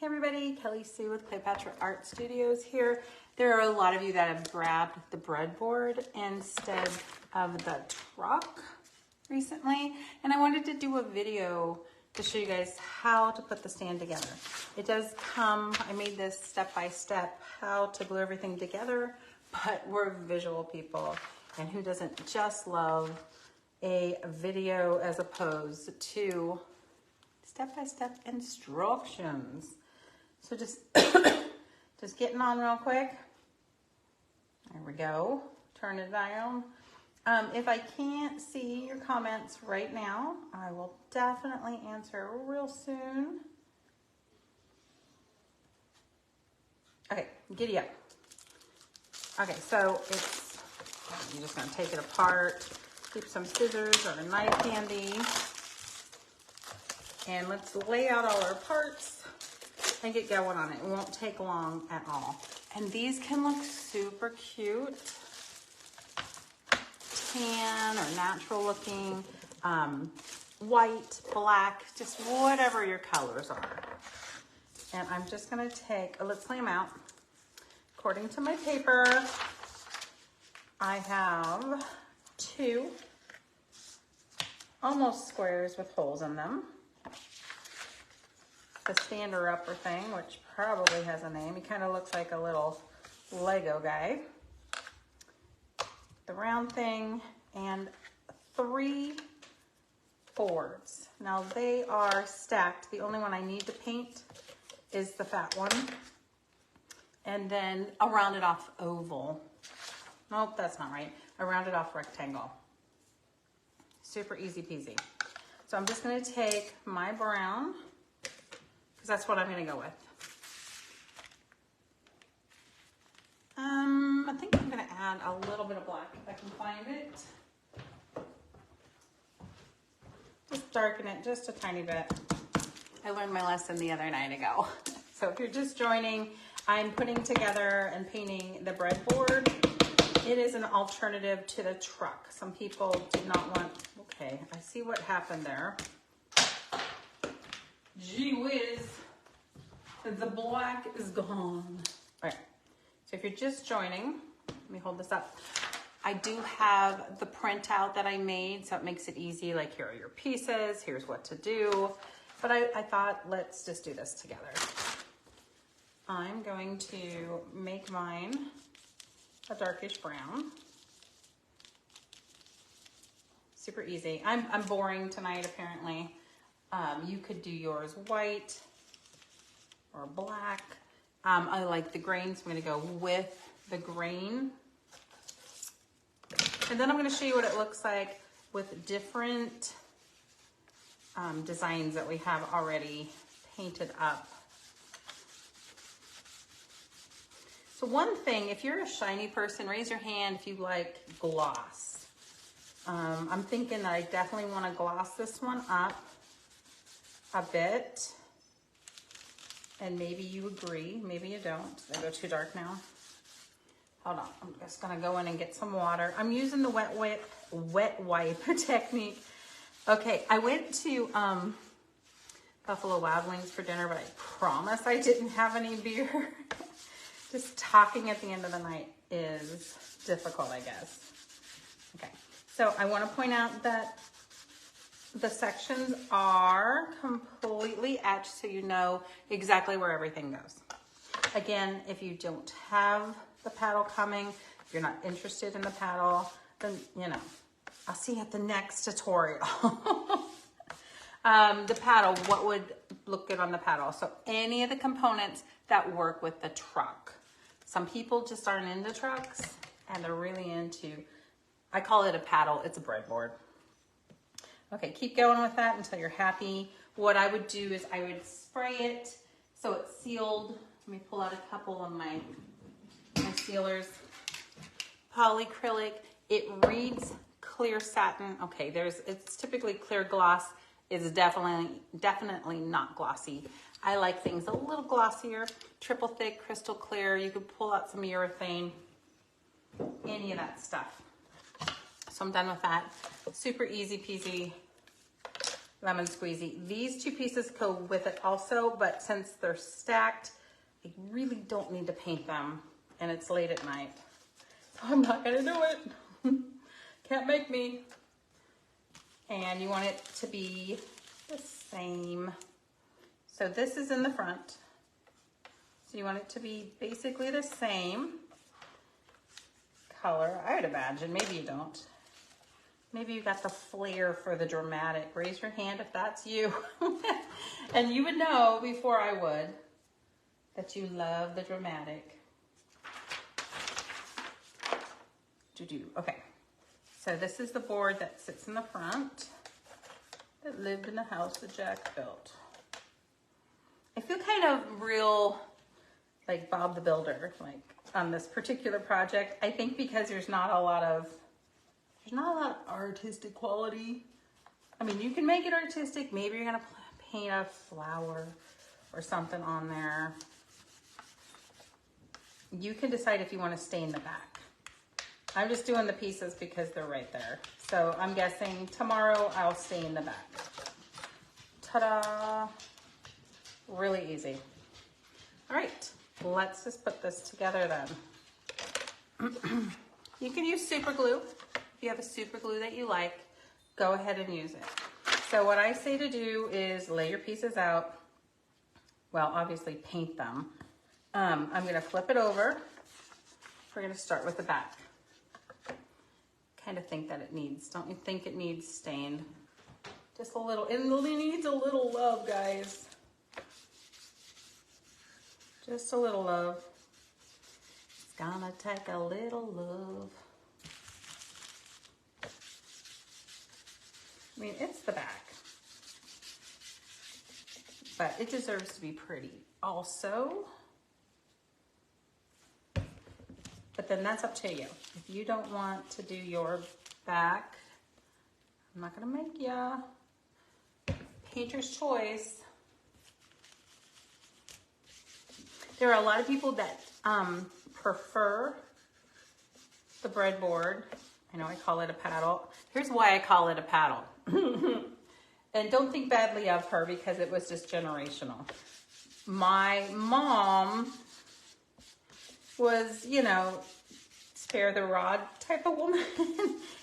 Hey everybody, Kelly Sue with Cleopatra Art Studios here. There are a lot of you that have grabbed the breadboard instead of the truck recently, and I wanted to do a video to show you guys how to put the stand together. It does come, I made this step by step how to glue everything together, but we're visual people, and who doesn't just love a video as opposed to step-by-step instructions. So just getting on real quick. There we go. Turn it down. If I can't see your comments right now, I will definitely answer real soon. Okay, giddy up. Okay, so I'm just gonna take it apart. Keep some scissors or a knife handy. And let's lay out all our parts and get going on it. It won't take long at all. And these can look super cute. Tan or natural looking, white, black, just whatever your colors are. And I'm just gonna let's lay them out. According to my paper, I have 2 almost squares with holes in them. The stander upper thing, which probably has a name. He kind of looks like a little Lego guy. The round thing, and 3 boards. Now they are stacked. The only one I need to paint is the fat one. And then a rounded off oval. Nope, that's not right. A rounded off rectangle. Super easy peasy. So I'm just gonna take my brown, because that's what I'm gonna go with. I think I'm gonna add a little bit of black if I can find it. Just darken it just a tiny bit. I learned my lesson the other night ago. So if you're just joining, I'm putting together and painting the breadboard. It is an alternative to the truck. Some people did not want, okay, I see what happened there. Gee whiz, the black is gone. All right, so if you're just joining, let me hold this up. I do have the printout that I made, so it makes it easy, like here are your pieces, here's what to do. But I thought, let's just do this together. I'm going to make mine a darkish brown. Super easy. I'm boring tonight, apparently. You could do yours white or black. I like the grain, so I'm gonna go with the grain. And then I'm gonna show you what it looks like with different designs that we have already painted up. So one thing, if you're a shiny person, raise your hand if you like gloss. I'm thinking that I definitely wanna gloss this one up a bit. And maybe you agree, maybe you don't. Did I go too dark now? Hold on, I'm just gonna go in and get some water. I'm using the wet wipe technique. Okay, I went to Buffalo Wild Wings for dinner, but I promise I didn't have any beer. Just talking at the end of the night is difficult, I guess. Okay, so I wanna point out that the sections are completely etched so you know exactly where everything goes. Again, if you don't have the paddle coming, if you're not interested in the paddle, then, you know, I'll see you at the next tutorial. The paddle, what would look good on the paddle? So any of the components that work with the truck. Some people just aren't into trucks and they're really into, I call it a paddle, it's a breadboard. Okay, keep going with that until you're happy. What I would do is I would spray it so it's sealed. Let me pull out a couple of my sealers. Polyacrylic, it reads clear satin. Okay, it's typically clear gloss. It's definitely not glossy. I like things a little glossier, triple thick, crystal clear. You could pull out some urethane, any of that stuff. So I'm done with that. Super easy peasy. lemon squeezy. These two pieces go with it also, but since they're stacked, I really don't need to paint them, and it's late at night. So I'm not gonna do it. Can't make me. And you want it to be the same. So this is in the front. So you want it to be basically the same color, I would imagine. Maybe you don't. Maybe you got the flair for the dramatic. Raise your hand if that's you. And you would know before I would that you love the dramatic. Okay, so this is the board that sits in the front that lived in the house that Jack built. I feel kind of real like Bob the Builder, like on this particular project. I think because there's not a lot of artistic quality. I mean, you can make it artistic. Maybe you're gonna paint a flower or something on there. You can decide if you want to stay in the back. I'm just doing the pieces because they're right there. So I'm guessing tomorrow I'll stay in the back. Ta-da! Really easy. All right, let's just put this together then. You can use super glue. If you have a super glue that you like, go ahead and use it. So what I say to do is lay your pieces out. Well, obviously paint them. I'm gonna flip it over. We're gonna start with the back. Kind of think that it needs, don't you think it needs stained? Just a little, it needs a little love, guys. Just a little love. It's gonna take a little love. I mean, it's the back, but it deserves to be pretty also. But then that's up to you. If you don't want to do your back, I'm not gonna make ya. Painter's choice. There are a lot of people that prefer the breadboard. I know I call it a paddle. Here's why I call it a paddle. And don't think badly of her because it was just generational. My mom was, you know, spare the rod type of woman.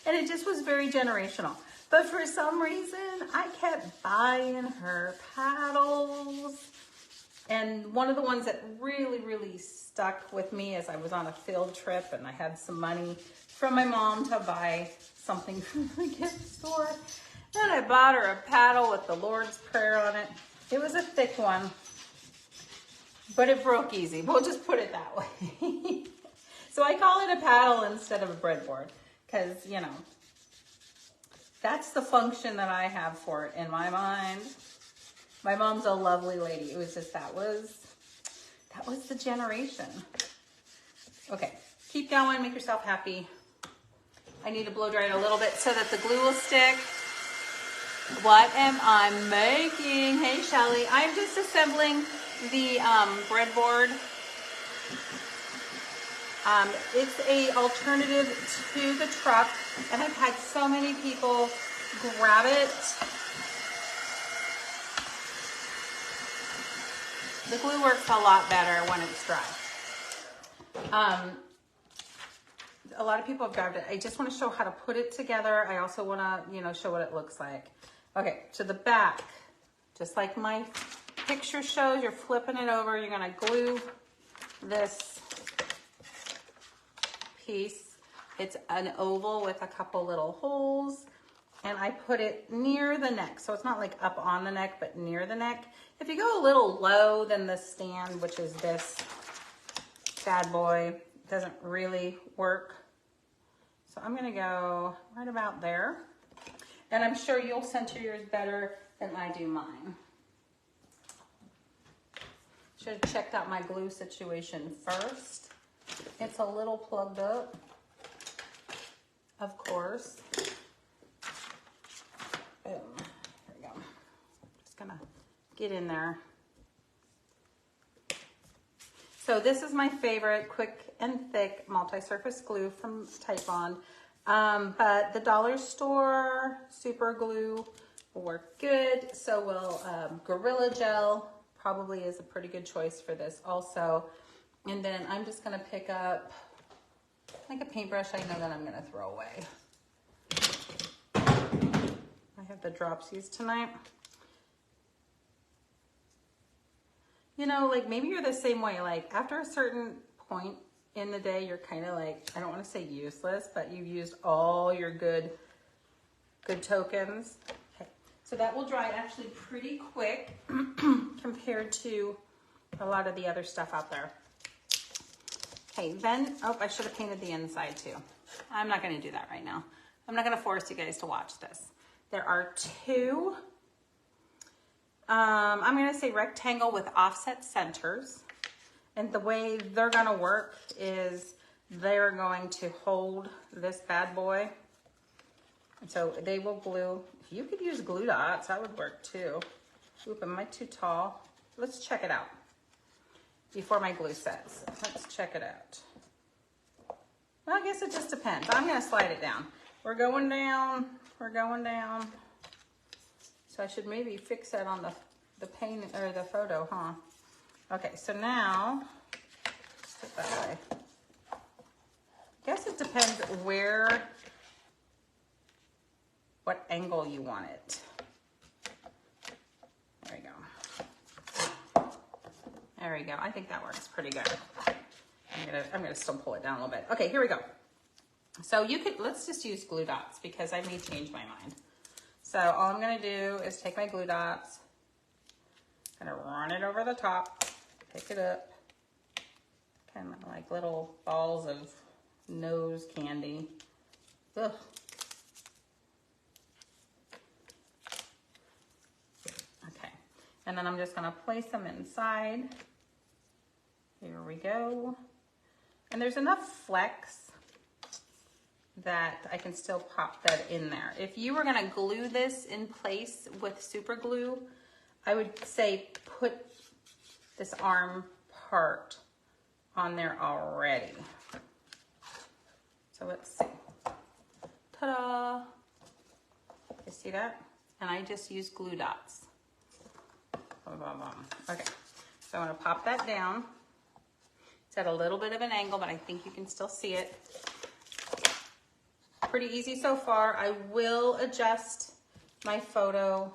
And it just was very generational. But for some reason, I kept buying her paddles. And one of the ones that really, really stuck with me as I was on a field trip and I had some money from my mom to buy something from the gift store. And I bought her a paddle with the Lord's Prayer on it. It was a thick one, but it broke easy. We'll just put it that way. So I call it a paddle instead of a breadboard because, you know, that's the function that I have for it in my mind. My mom's a lovely lady. It was just, that was the generation. Okay, keep going, make yourself happy. I need to blow dry it a little bit so that the glue will stick. What am I making? Hey, Shelly. I'm just assembling the breadboard. It's a alternative to the truck, and I've had so many people grab it. The glue works a lot better when it's dry. A lot of people have grabbed it. I just want to show how to put it together. I also want to, you know, show what it looks like. Okay, to the back, just like my picture shows, you're flipping it over. You're going to glue this piece. It's an oval with a couple little holes, and I put it near the neck. So it's not like up on the neck, but near the neck. If you go a little low than the stand, which is this bad boy, it doesn't really work. So I'm gonna go right about there. And I'm sure you'll center yours better than I do mine. Should have checked out my glue situation first. It's a little plugged up, of course. Boom, there we go. Just gonna get in there. So this is my favorite quick and thick multi-surface glue from Titebond. But the dollar store super glue will work good. So will Gorilla Gel probably is a pretty good choice for this also. And then I'm just gonna pick up like a paintbrush I know that I'm gonna throw away. I have the Dropsies tonight. You know, like maybe you're the same way. Like after a certain point in the day, you're kind of like, I don't want to say useless, but you've used all your good tokens. Okay, so that will dry actually pretty quick compared to a lot of the other stuff out there. Okay, then, oh, I should have painted the inside too. I'm not going to do that right now. I'm not going to force you guys to watch this. There are two, I'm going to say rectangle with offset centers. And the way they're going to work is they're going to hold this bad boy. And so they will glue. If you could use glue dots, that would work too. Oop, am I too tall? Let's check it out before my glue sets. Let's check it out. Well, I guess it just depends. I'm going to slide it down. We're going down. We're going down. So I should maybe fix that on the paint or the photo, huh? Okay, so now, let's put it that way. I guess it depends what angle you want it. There we go. There we go. I think that works pretty good. I'm gonna still pull it down a little bit. Okay, here we go. So let's just use glue dots because I may change my mind. So all I'm gonna do is take my glue dots, kind of run it over the top, pick it up, kind of like little balls of nose candy. Ugh. Okay, and then I'm just gonna place them inside. Here we go. And there's enough flex that I can still pop that in there. If you were gonna glue this in place with super glue, I would say put this arm part on there already. So let's see. Ta-da! You see that? And I just use glue dots. Okay, so I'm gonna pop that down. It's at a little bit of an angle, but I think you can still see it. Pretty easy so far. I will adjust my photo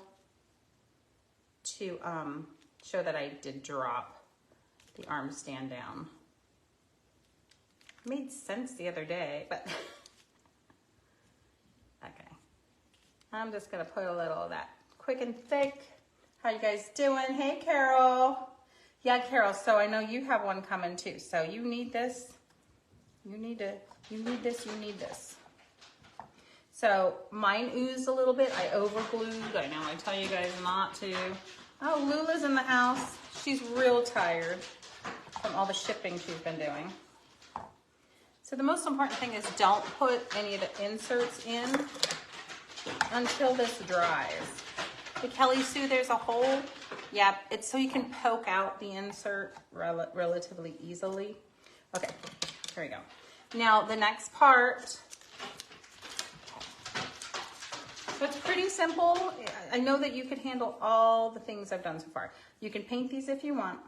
to show that I did drop the arm stand down. Made sense the other day, but okay. I'm just gonna put a little of that quick and thick. How you guys doing? Hey, Carol. Yeah, Carol, so I know you have one coming too. So you need this. You need this. So mine oozed a little bit. I over glued. I know I tell you guys not to. Oh, Lula's in the house. She's real tired from all the shipping she's been doing. So the most important thing is don't put any of the inserts in until this dries. The Kelly Sue, there's a hole. Yeah, it's so you can poke out the insert relatively easily. Okay, here we go. Now the next part, so it's pretty simple. I know that you could handle all the things I've done so far. You can paint these if you want.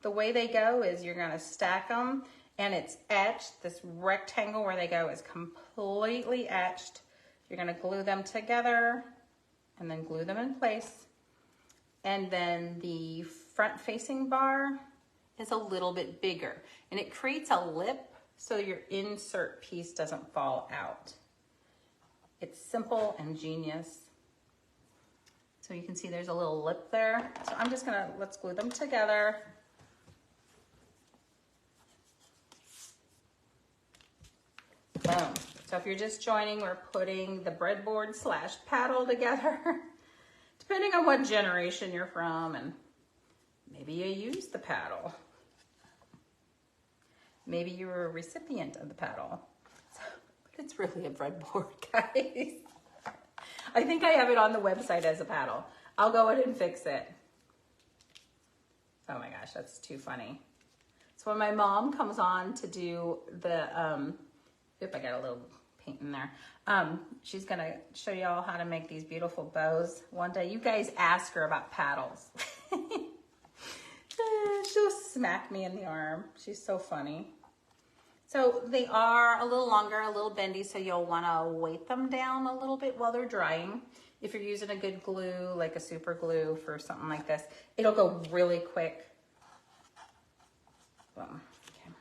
The way they go is you're gonna stack them and it's etched. This rectangle where they go is completely etched. You're gonna glue them together and then glue them in place. And then the front facing bar is a little bit bigger and it creates a lip so your insert piece doesn't fall out. It's simple and genius. So you can see there's a little lip there. So I'm just gonna, let's glue them together. Boom. So if you're just joining, we're putting the breadboard / paddle together, depending on what generation you're from, and maybe you use the paddle. Maybe you were a recipient of the paddle. But it's really a breadboard, guys. I think I have it on the website as a paddle. I'll go ahead and fix it. Oh my gosh, that's too funny. So when my mom comes on to do the, I got a little paint in there. She's gonna show y'all how to make these beautiful bows one day. You guys ask her about paddles. She'll smack me in the arm. She's so funny. So they are a little longer, a little bendy, so you'll wanna weight them down a little bit while they're drying. If you're using a good glue, like a super glue for something like this, it'll go really quick. Boom. Okay.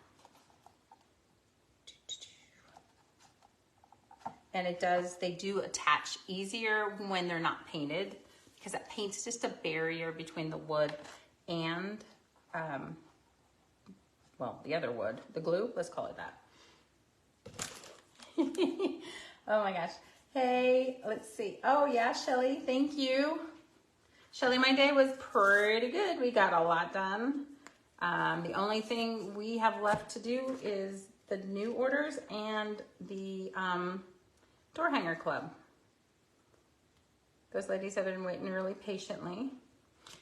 And they do attach easier when they're not painted, because that paint's just a barrier between the wood and, well, the other wood, the glue, let's call it that. Oh my gosh. Hey, let's see. Oh yeah, Shelly, thank you. Shelly, my day was pretty good. We got a lot done. The only thing we have left to do is the new orders and the door hanger club. Those ladies have been waiting really patiently.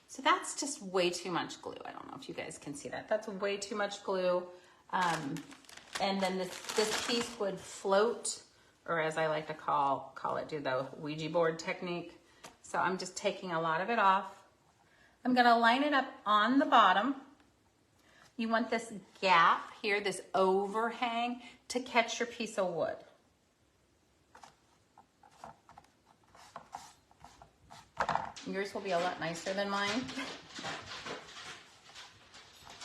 So that's just way too much glue. I don't know if you guys can see that. That's way too much glue. And then this piece would float, or as I like to call it, do the Ouija board technique. So I'm just taking a lot of it off. I'm gonna line it up on the bottom. You want this gap here, this overhang, to catch your piece of wood. Yours will be a lot nicer than mine.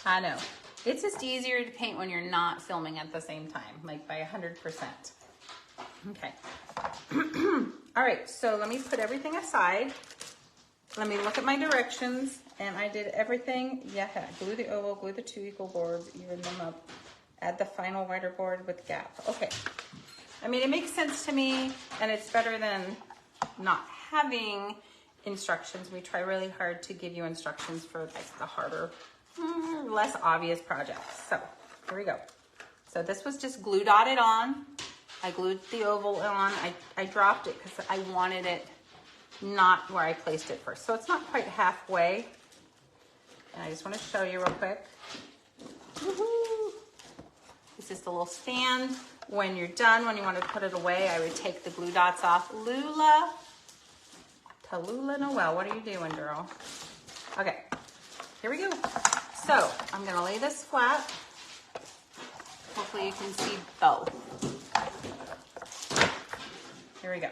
I know. It's just easier to paint when you're not filming at the same time, like by 100%. Okay. All right, so let me put everything aside. Let me look at my directions, and I did everything. Yeah, glue the oval, glue the 2 equal boards, even them up. Add the final wider board with gap. Okay. I mean, it makes sense to me, and it's better than not having instructions. We try really hard to give you instructions for like the harder, less obvious projects. So here we go. So this was just glue dotted on. I glued the oval on. I dropped it because I wanted it not where I placed it first. So it's not quite halfway. And I just want to show you real quick. Woohoo! This is the little stand. When you're done, when you want to put it away, I would take the glue dots off. Tallulah Noel, what are you doing, girl? Okay, here we go. So I'm gonna lay this flat. Hopefully you can see both. Here we go.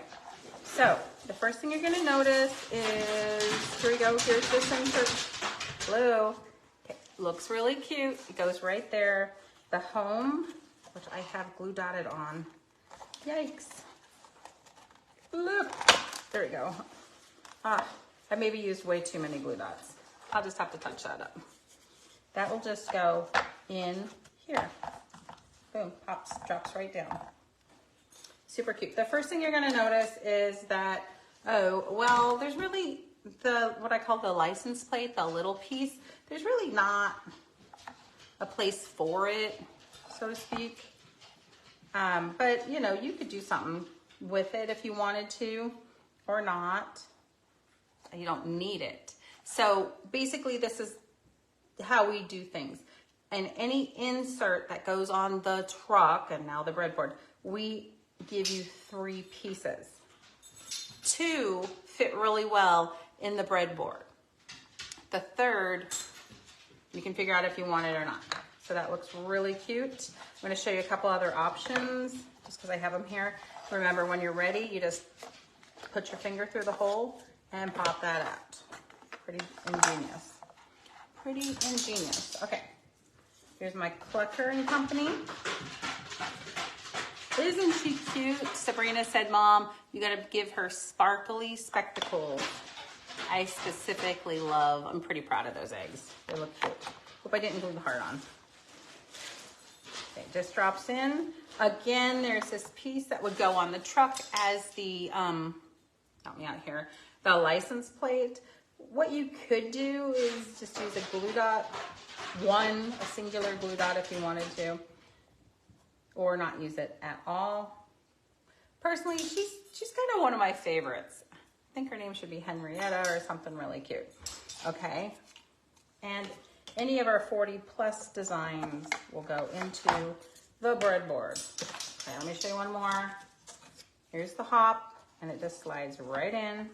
So the first thing you're gonna notice is, here we go, here's this insert glue. Okay, looks really cute. It goes right there. The home, which I have glue dotted on. Yikes. Look, there we go. I maybe used way too many glue dots. I'll just have to touch that up. That will just go in here. Boom, pops, drops right down. Super cute. The first thing you're gonna notice is that, oh, well, there's really what I call the license plate, the little piece. There's really not a place for it, so to speak. But you know, you could do something with it if you wanted to, or not. You don't need it. So basically this is how we do things. And any insert that goes on the truck, and now the breadboard, we give you 3 pieces. 2 fit really well in the breadboard. The 3rd, you can figure out if you want it or not. So that looks really cute. I'm gonna show you a couple other options, just because I have them here. Remember, when you're ready, you just put your finger through the hole and pop that out. Pretty ingenious. Pretty ingenious. Okay, here's my Clucker and Company. Isn't she cute? Sabrina said, Mom, you gotta give her sparkly spectacles. I specifically love, I'm pretty proud of those eggs. They look cute. Hope I didn't glue the heart on. Okay, just drops in. Again, there's this piece that would go on the truck as the, help me out here, the license plate. What you could do is just use a glue dot, a singular glue dot if you wanted to, or not use it at all. Personally, she's kind of one of my favorites. I think her name should be Henrietta or something really cute. Okay, and any of our 40 plus designs will go into the breadboard. Okay, let me show you one more. Here's the hop, and it just slides right in.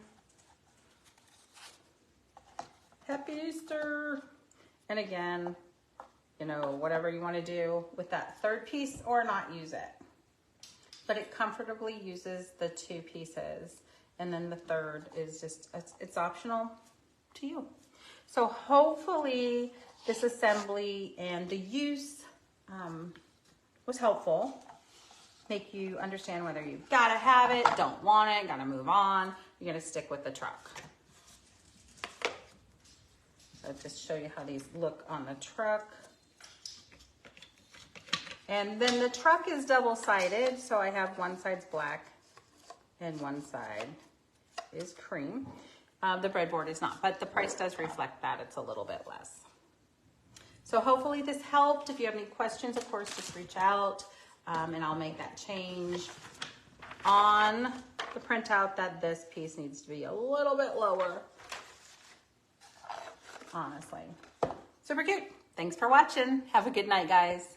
Happy Easter. And again, you know, whatever you want to do with that third piece or not use it. But it comfortably uses the 2 pieces. And then the third is just, it's optional to you. So hopefully this assembly and the use was helpful. Make you understand whether you gotta have it, don't want it, gotta move on, you're gonna stick with the truck. So I'll just show you how these look on the truck. And then the truck is double-sided, so I have one side's black and one side is cream. The breadboard is not, but the price does reflect that. It's a little bit less. So hopefully this helped. If you have any questions, of course, just reach out and I'll make that change on the printout that this piece needs to be a little bit lower. Honestly. Super cute. Thanks for watching. Have a good night, guys.